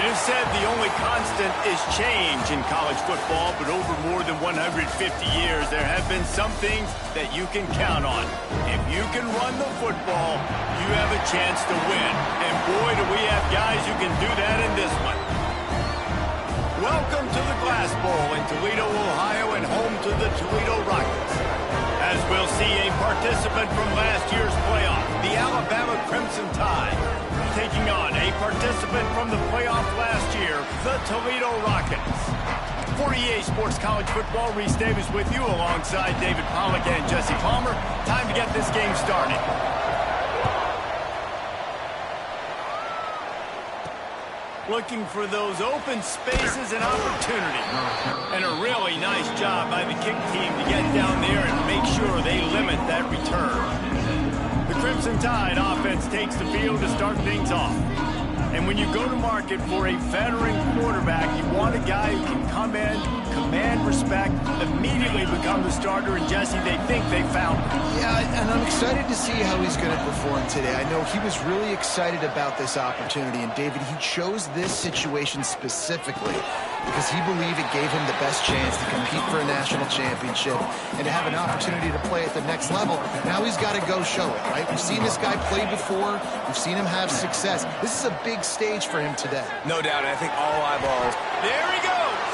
It is said the only constant is change in college football, but over more than 150 years, there have been some things that you can count on. If you can run the football, you have a chance to win. And boy, do we have guys who can do that in this one. Welcome to the Glass Bowl in Toledo, Ohio, and home to the Toledo Rockets. As we'll see a participant from last year's playoff, the Alabama Crimson Tide, taking on a participant from the playoff last year, the Toledo Rockets. For EA Sports College Football, Reese Davis with you alongside David Pollack and Jesse Palmer. Time to get this game started. Looking for those open spaces and opportunity. And a really nice job by the kick team to get down there and make sure they limit that return. The Crimson Tide offense takes the field to start things off. And when you go to market for a veteran quarterback, you want a guy who can come in, command respect, immediately become the starter, and Jesse, they think they found him. Yeah, and I'm excited to see how he's going to perform today. I know he was really excited about this opportunity, and David, he chose this situation specifically because he believed it gave him the best chance to compete for a national championship and to have an opportunity to play at the next level. Now he's got to go show it, right? We've seen this guy play before. We've seen him have success. This is a big stage for him today. No doubt, and I think all eyeballs. There he goes.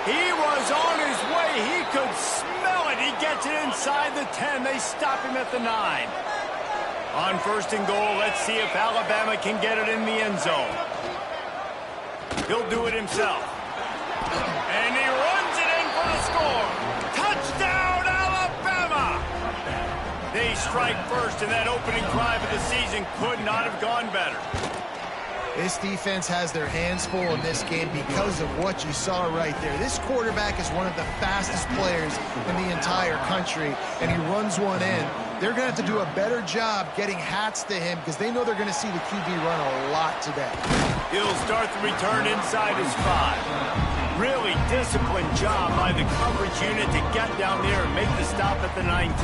He was on his way. He could smell it. He gets it inside the 10. They stop him at the 9. On first and goal, let's see if Alabama can get it in the end zone. He'll do it himself. And he runs it in for the score. Touchdown, Alabama! They strike first, and that opening drive of the season could not have gone better. This defense has their hands full in this game because of what you saw right there. This quarterback is one of the fastest players in the entire country, and he runs one in. They're going to have to do a better job getting hats to him because they know they're going to see the QB run a lot today. He'll start the return inside his 5. Really disciplined job by the coverage unit to get down there and make the stop at the 19.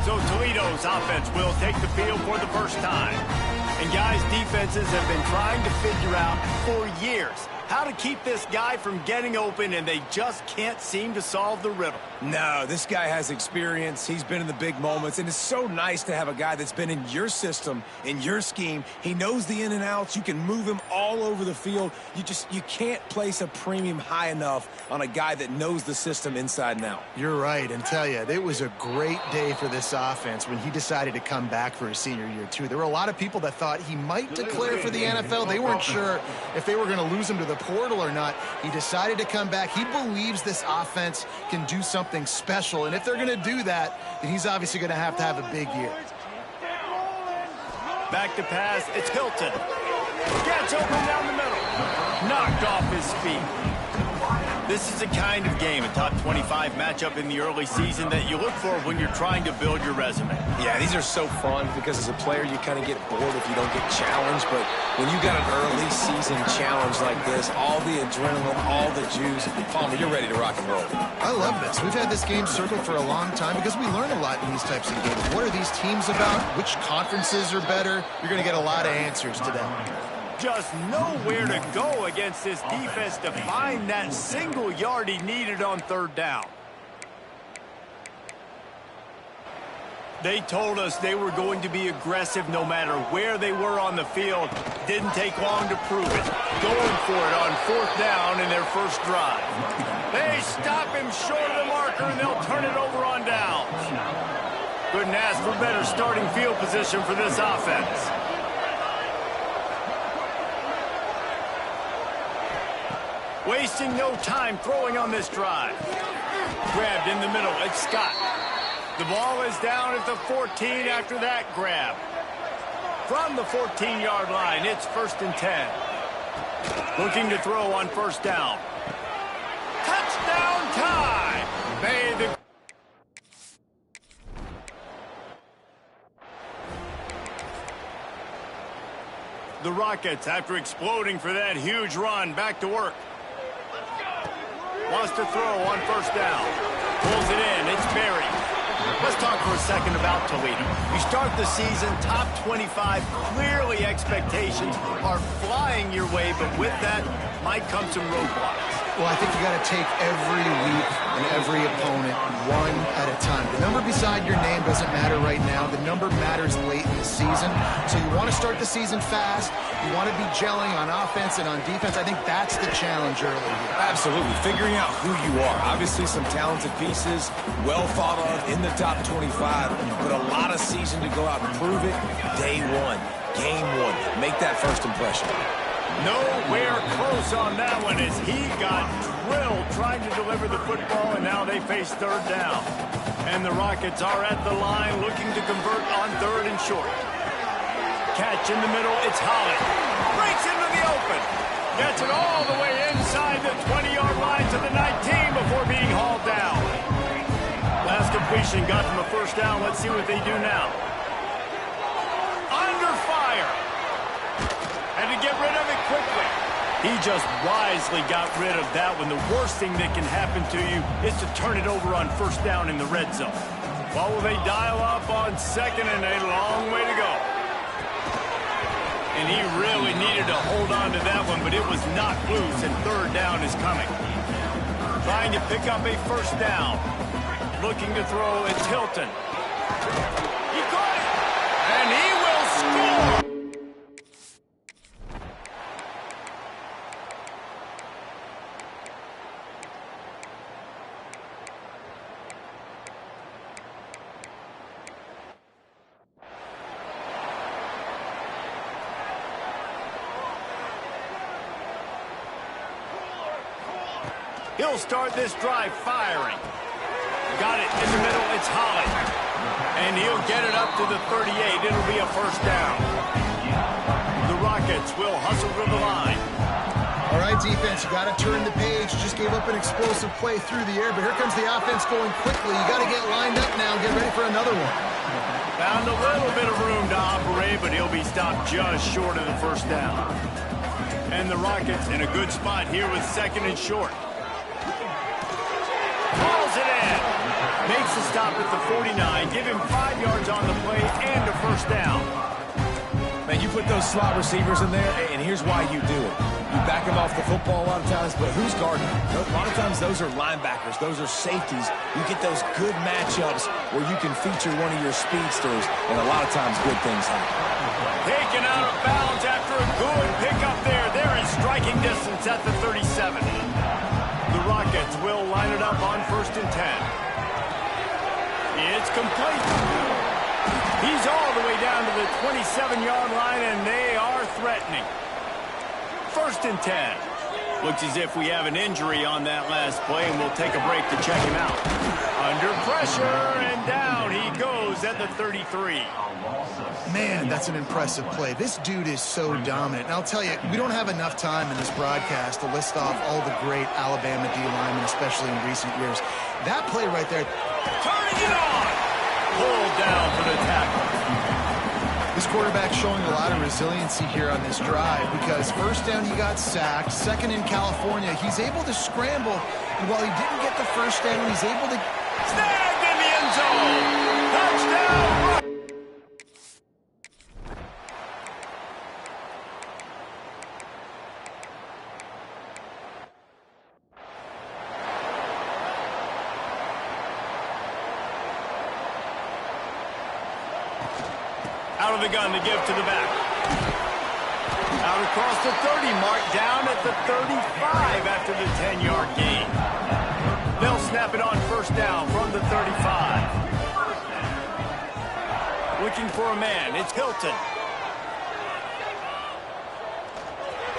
So Toledo's offense will take the field for the first time. And guys, defenses have been trying to figure out for years how to keep this guy from getting open, and they just can't seem to solve the riddle. No, this guy has experience. He's been in the big moments, and it's so nice to have a guy that's been in your system, in your scheme. He knows the in and outs. You can move him all over the field. You can't place a premium high enough on a guy that knows the system inside and out. You're right, and tell you, it was a great day for this offense when he decided to come back for his senior year, too. There were a lot of people that thought he might declare for the NFL. They weren't sure if they were going to lose him to the portal or not. He decided to come back. He believes this offense can do something special, and if they're going to do that, then he's obviously going to have a big year. Back to pass, it's Hilton. Gets open down the middle. Knocked off his feet. This is a kind of game, a top 25 matchup in the early season that you look for when you're trying to build your resume. Yeah, these are so fun because as a player, you kind of get bored if you don't get challenged. But when you got an early season challenge like this, all the adrenaline, all the juice, Palmer, you're ready to rock and roll. I love this. We've had this game circled for a long time because we learn a lot in these types of games. What are these teams about? Which conferences are better? You're going to get a lot of answers today. Just nowhere to go against this defense to find that single yard he needed on third down. They told us they were going to be aggressive no matter where they were on the field. Didn't take long to prove it. Going for it on fourth down in their first drive. They stop him short of the marker, and they'll turn it over on downs. Couldn't ask for better starting field position for this offense. Wasting no time throwing on this drive. Grabbed in the middle. It's Scott. The ball is down at the 14 after that grab. From the 14-yard line, it's 1st and 10. Looking to throw on first down. Touchdown time! The Rockets, after exploding for that huge run, back to work. Wants to throw on first down. Pulls it in. It's Berry. Let's talk for a second about Toledo. You start the season top 25. Clearly expectations are flying your way, but with that might come some roadblocks. Well, I think you got to take every week and every opponent one at a time. The number beside your name doesn't matter right now. The number matters late in the season. So you want to start the season fast. You want to be gelling on offense and on defense. I think that's the challenge early here. Absolutely. Figuring out who you are. Obviously some talented pieces, well thought of in the top 25, but a lot of season to go out and prove it. Day one, game one. Make that first impression. Nowhere close on that one as he got drilled trying to deliver the football, and now they face third down. And the Rockets are at the line looking to convert on third and short. Catch in the middle, it's Holland. Breaks into the open. Gets it all the way inside the 20-yard line to the 19 before being hauled down. Last completion got them a first down. Let's see what they do now. Under fire. And to get rid of it quickly. He just wisely got rid of that one. The worst thing that can happen to you is to turn it over on first down in the red zone. Well, will they dial up on second and a long way to go? And he really needed to hold on to that one, but it was knocked loose, and third down is coming. Trying to pick up a first down. Looking to throw, it's Hilton. He caught it, and he will score! He'll start this drive firing. Got it in the middle, it's Holland. And he'll get it up to the 38. It'll be a first down. The Rockets will hustle to the line. All right, defense, you got to turn the page. Just gave up an explosive play through the air, but here comes the offense going quickly. You got to get lined up now and get ready for another one. Found a little bit of room to operate, but he'll be stopped just short of the first down. And the Rockets in a good spot here with second and short. Calls it in. Makes the stop at the 49. Give him 5 yards on the play and a first down. Man, you put those slot receivers in there, and here's why you do it. You back them off the football a lot of times, but who's guarding them? A lot of times those are linebackers. Those are safeties. You get those good matchups where you can feature one of your speedsters, and a lot of times good things happen. Taken out of bounds after a good pickup there. They're in striking distance at the 37. The Rockets will line it up on 1st and 10. It's complete. He's all the way down to the 27-yard line, and they are threatening. 1st and 10. Looks as if we have an injury on that last play, and we'll take a break to check him out. Under pressure, and down he goes at the 33. Man, that's an impressive play. This dude is so dominant. And I'll tell you, we don't have enough time in this broadcast to list off all the great Alabama D linemen, especially in recent years. That play right there. Turning it on. Pulled down for the tackle. This quarterback showing a lot of resiliency here on this drive because first down he got sacked, second in California, he's able to scramble, and while he didn't get the first down, he's able to... Snagged in the end zone. Touchdown. Out of the gun to give to the back. Out across the 30, marked down at the 35 after the 10-yard gain. They'll snap it on first down from the 35. Looking for a man, it's Hilton.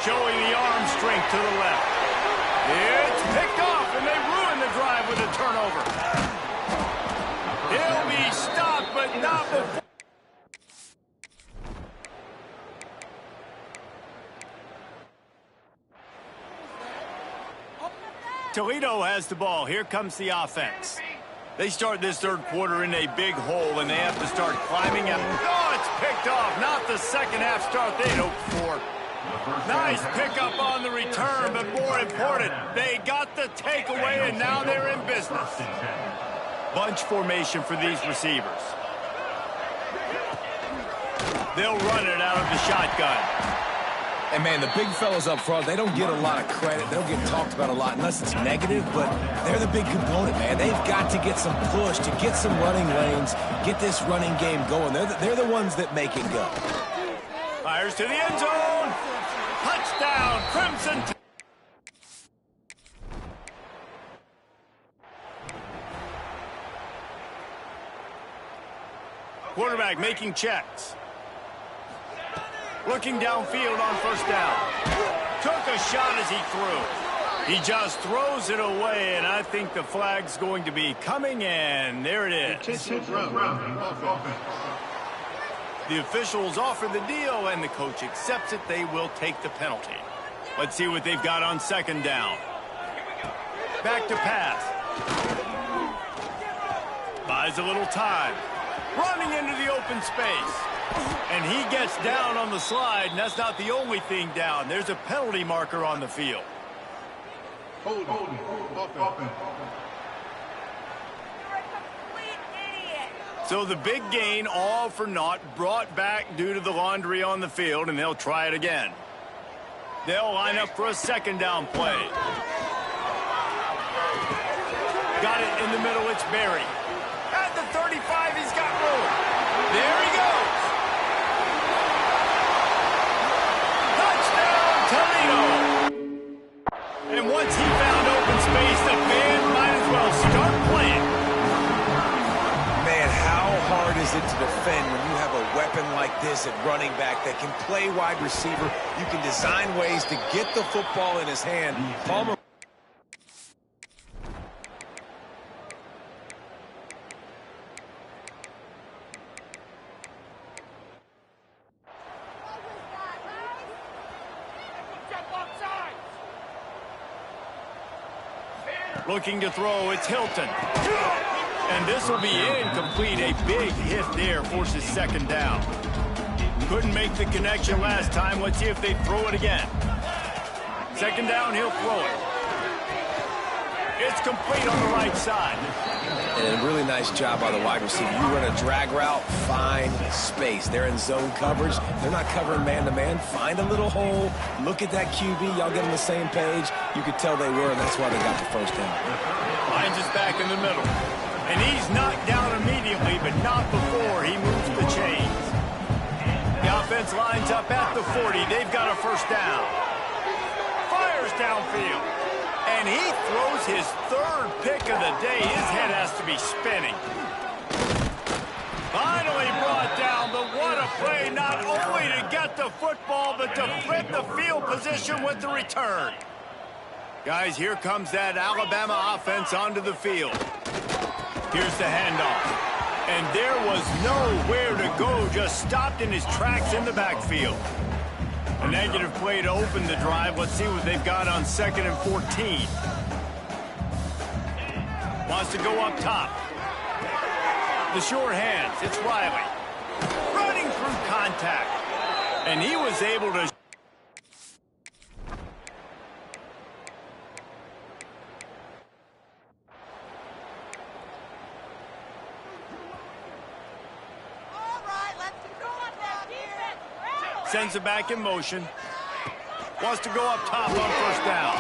Showing the arm strength to the left. It's picked off, and they ruin the drive with a turnover. He'll be stopped, but not before. Toledo has the ball. Here comes the offense. They start this third quarter in a big hole, and they have to start climbing out. Oh, it's picked off. Not the second half start they'd hoped for. Nice pickup on the return, but more important, they got the takeaway, and now they're in business. Bunch formation for these receivers. They'll run it out of the shotgun. And, man, the big fellas up front, they don't get a lot of credit. They don't get talked about a lot unless it's negative, but they're the big component, man. They've got to get some push, to get some running lanes, get this running game going. They're the ones that make it go. Fires to the end zone. Touchdown, Crimson. Quarterback making checks. Looking downfield on first down. Took a shot as he threw. He just throws it away, and I think the flag's going to be coming in. There it is. The officials offer the deal, and the coach accepts it. They will take the penalty. Let's see what they've got on second down. Back to pass. Buys a little time. Running into the open space. And he gets down on the slide, and that's not the only thing down. There's a penalty marker on the field. So the big gain, all for naught, brought back due to the laundry on the field, and they'll try it again. They'll line up for a second down play. Got it in the middle, it's Berry. At the 35, he's got room. There he goes. And once he found open space, the band might as well start playing. Man, how hard is it to defend when you have a weapon like this at running back that can play wide receiver? You can design ways to get the football in his hand. Palmer. Looking to throw, it's Hilton. And this will be incomplete. A big hit there forces second down. Couldn't make the connection last time. Let's see if they throw it again. Second down, he'll throw it. It's complete on the right side. And a really nice job by the wide receiver. You run a drag route, find space. They're in zone coverage. They're not covering man-to-man. Find a little hole. Look at that QB. Y'all get on the same page. You could tell they were, and that's why they got the first down. Finds us back in the middle. And he's knocked down immediately, but not before he moves the chains. The offense lines up at the 40. They've got a first down. Fires downfield. And he throws his third pick of the day. His head has to be spinning. Finally brought down, but what a play, not only to get the football, but to flip the field position with the return. Guys, here comes that Alabama offense onto the field. Here's the handoff. And there was nowhere to go, just stopped in his tracks in the backfield. A negative play to open the drive. Let's see what they've got on 2nd and 14. Wants to go up top. The sure hands. It's Riley. Running through contact. And he was able to... Sends it back in motion. Wants to go up top on first down.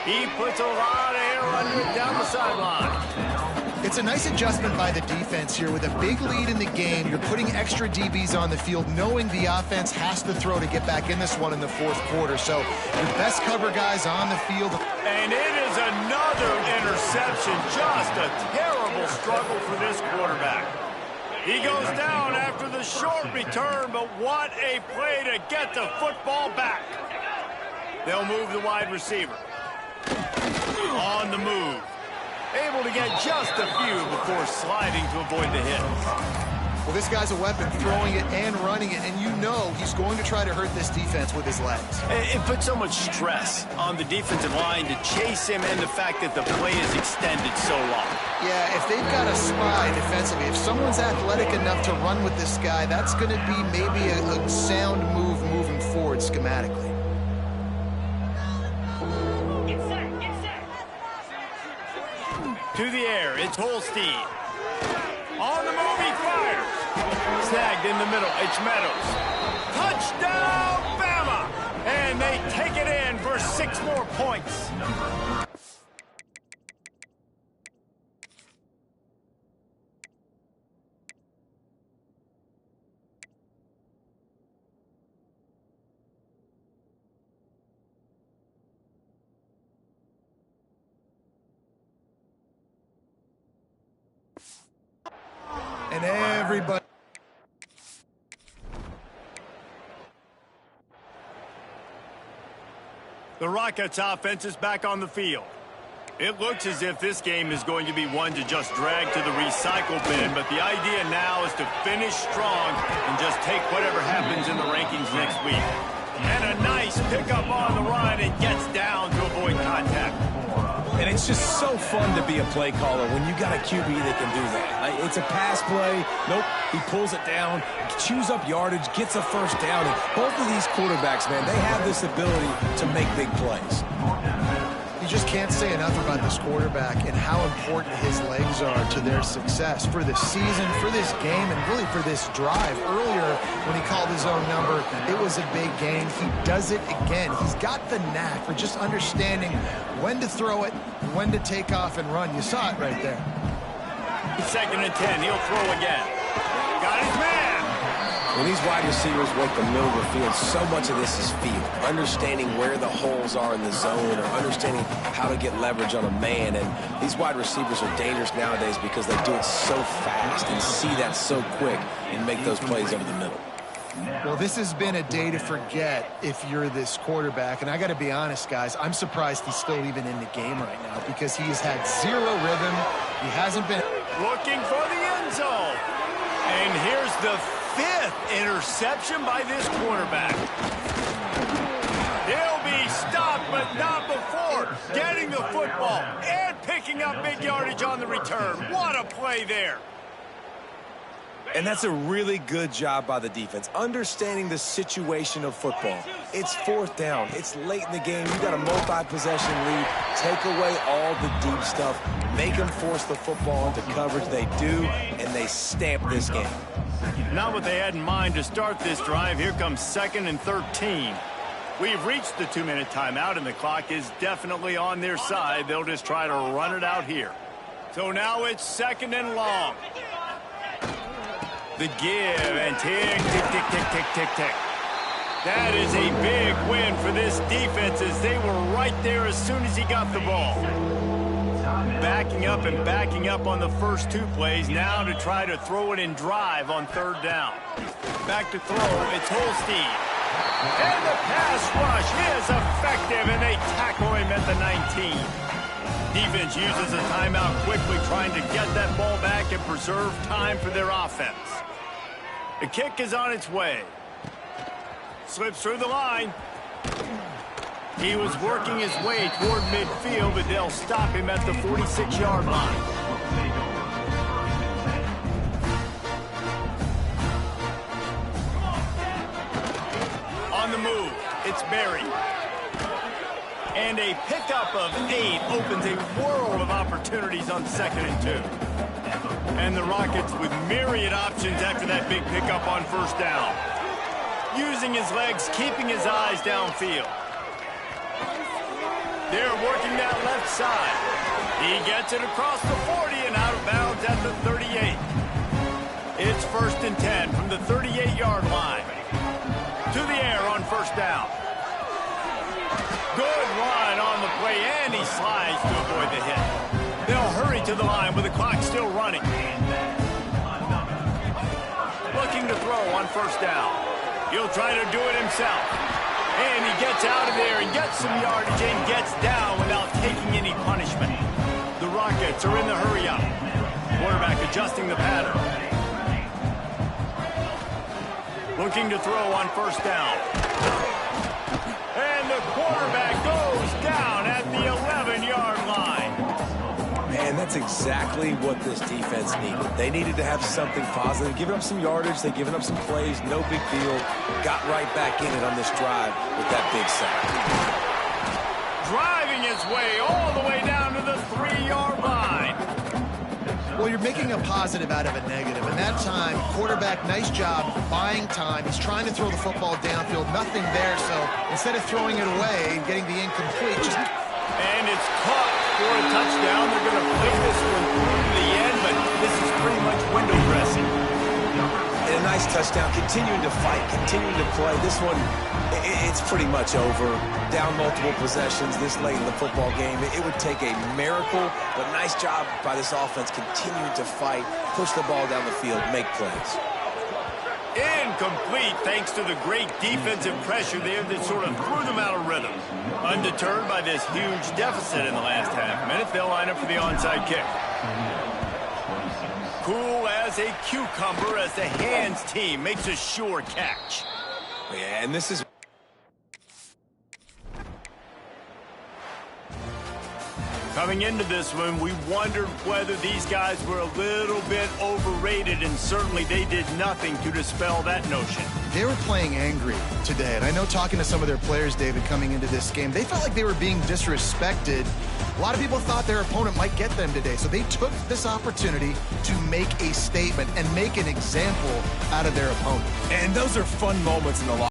He puts a lot of air under it down the sideline. It's a nice adjustment by the defense here. With a big lead in the game, you're putting extra DBs on the field, knowing the offense has to throw to get back in this one in the fourth quarter. So your best cover guys on the field. And it is another interception. Just a terrible struggle for this quarterback. He goes down after the short return, but what a play to get the football back. They'll move the wide receiver. On the move. Able to get just a few before sliding to avoid the hit. Well, this guy's a weapon, throwing it and running it, and you know he's going to try to hurt this defense with his legs. It puts so much stress on the defensive line to chase him, and the fact that the play is extended so long. Yeah, if they've got a spy defensively, if someone's athletic enough to run with this guy, that's going to be maybe a sound move moving forward schematically. To the air, it's Holstein. On the move, he fires. Snagged in the middle, it's Meadows. Touchdown, Bama! And they take it in for 6 more points. And everybody. The Rockets offense is back on the field. It looks as if this game is going to be one to just drag to the recycle bin, but the idea now is to finish strong and just take whatever happens in the rankings next week. And a nice pickup on the run and gets down to avoid contact. And it's just so fun to be a play caller when you got a QB that can do that. It's a pass play. Nope, he pulls it down, chews up yardage, gets a first down. And both of these quarterbacks, man, they have this ability to make big plays. You just can't say enough about this quarterback and how important his legs are to their success for this season, for this game, and really for this drive. Earlier, when he called his own number, it was a big gain. He does it again. He's got the knack for just understanding when to throw it, when to take off and run. You saw it right there. 2nd and 10, he'll throw again. Got his man. When these wide receivers work the middle of the field, so much of this is feel. Understanding where the holes are in the zone or understanding how to get leverage on a man. And these wide receivers are dangerous nowadays because they do it so fast and see that so quick and make those plays over the middle. Well, this has been a day to forget if you're this quarterback. And I got to be honest, guys, I'm surprised he's still even in the game right now because he has had 0 rhythm. He hasn't been Looking for the end zone. And here's the 5th interception by this quarterback. He'll be stopped, but not before getting the football and picking up big yardage on the return. What a play there. And that's a really good job by the defense, understanding the situation of football. It's 4th down. It's late in the game. You got a multi-possession lead. Take away all the deep stuff. Make them force the football into coverage. They do, and they stamp this game. Not what they had in mind to start this drive. Here comes 2nd and 13. We've reached the 2-minute timeout, and the clock is definitely on their side. They'll just try to run it out here. So now it's 2nd and long. The give and tick, tick, tick, tick, tick, tick, tick. That is a big win for this defense as they were right there as soon as he got the ball. Backing up on the first 2 plays now to try to throw it and drive on 3rd down. Back to throw, it's Holstein. And the pass rush is effective and they tackle him at the 19. Defense uses a timeout quickly trying to get that ball back and preserve time for their offense. The kick is on its way. Slips through the line. He was working his way toward midfield, but they'll stop him at the 46-yard line. On the move, it's Berry. And a pickup of 8 opens a world of opportunities on 2nd and 2. And the Rockets with myriad options after that big pickup on 1st down. Using his legs, keeping his eyes downfield. They're working that left side. He gets it across the 40 and out of bounds at the 38. It's 1st and 10 from the 38-yard line. To the air on 1st down. Good run on the play, and he slides to avoid the hit. They'll hurry to the line with the clock still running. Looking to throw on 1st down. He'll try to do it himself. And he gets out of there and gets some yardage and gets down without taking any punishment. The Rockets are in the hurry-up. Quarterback adjusting the pattern. Looking to throw on 1st down. And the quarterback goes down at the 11-yard line. Man, that's exactly what this defense needed. They needed to have something positive. Giving up some yardage, they've given up some plays, no big deal. Got right back in it on this drive with that big sack. Driving his way all the way down to the 3-yard line. Well, you're making a positive out of a negative. And that time, quarterback, nice job buying time. He's trying to throw the football downfield. Nothing there, so instead of throwing it away and getting the incomplete, just... And it's caught for a touchdown. They're going to play this one through to the end, but this is pretty much window dressing. And a nice touchdown, continuing to fight, continuing to play. This one, it's pretty much over. Down multiple possessions this late in the football game. It would take a miracle, but nice job by this offense continuing to fight, push the ball down the field, make plays. Incomplete thanks to the great defensive pressure there that sort of threw them out of rhythm. Undeterred by this huge deficit in the last half minute, they'll line up for the onside kick. Cool as a cucumber as the hands team makes a sure catch. Yeah, and this is... Coming into this one, we wondered whether these guys were a little bit overrated, and certainly they did nothing to dispel that notion. They were playing angry today, and I know talking to some of their players, David, coming into this game, they felt like they were being disrespected. A lot of people thought their opponent might get them today, so they took this opportunity to make a statement and make an example out of their opponent. And those are fun moments in the